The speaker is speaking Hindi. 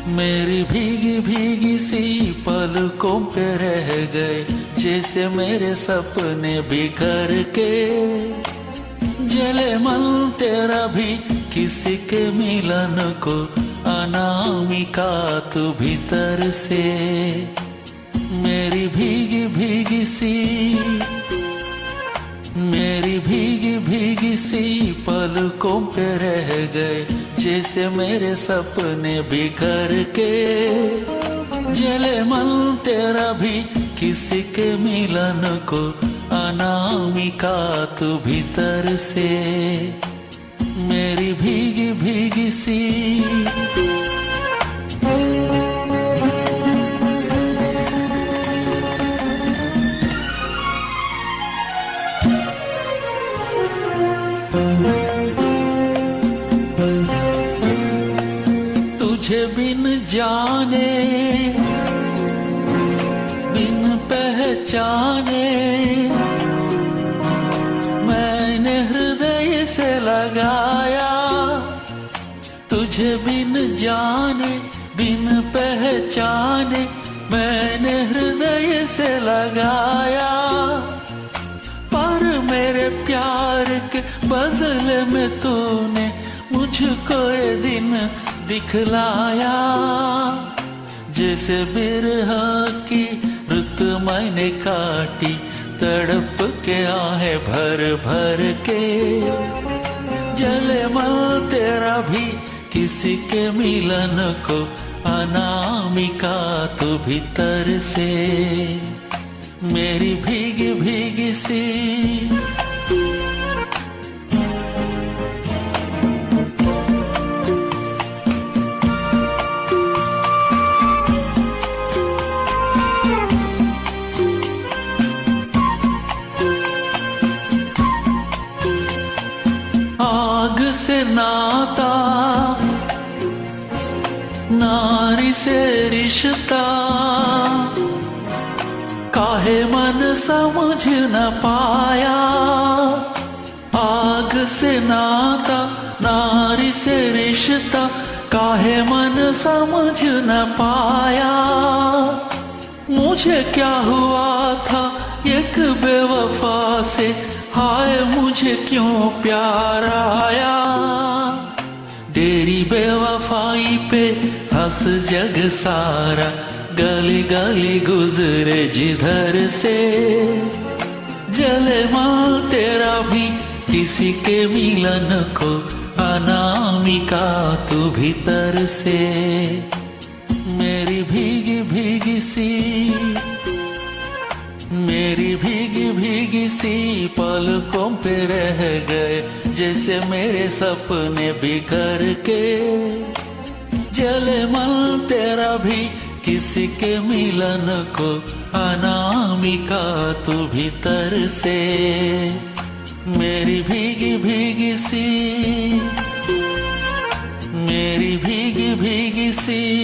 मेरी भीगी भीगी सी पलकों पे रह गए, जैसे मेरे सपने बिखर के। जले मन तेरा भी किसी के मिलन को, अनामिका तू भीतर से। मेरी भीगी भीगी सी, मेरी भीगी भीगी सी पलकों पे रह गए, जैसे मेरे सपने बिखर के। जले मन तेरा भी किसी के मिलन को, अनामिका तू भीतर से। मेरी भीगी भीगी सी। तुझे बिन जाने बिन पहचाने, मैंने हृदय से लगाया। तुझे बिन जाने बिन पहचाने, मैंने हृदय से लगाया। पर मेरे प्यार के बदले में तूने मुझको ये दिन दिखलाया। जैसे बिरह की रुत मैंने काटी, तड़प के आहें भर भर के। जले मन तेरा भी किसी के मिलन को, अनामिका तू भीतर से। मेरी भीगी भीगी सी। आग से नाता, नारी से रिश्ता, काहे मन समझ न पाया। आग से नाता, नारी से रिश्ता, काहे मन समझ न पाया। मुझे क्या हुआ था एक बेवफा से, हाय मुझे क्यों प्यार आया। तेरी बेवफाई पे हंस जग सारा, गली गली गुजरे जिधर से। जले मां तेरा भी किसी के मिलन को, अनामिका तू भीतर से। मेरी भीगी भीगी सी, मेरी भीगी भीगी सी पलकों पे रह गए, जैसे मेरे सपने बिखर के। जले मन तेरा भी किसी के मिलन को, अनामिका तू भीतर से। मेरी भीगी भीगी सी, मेरी भीगी भीगी सी।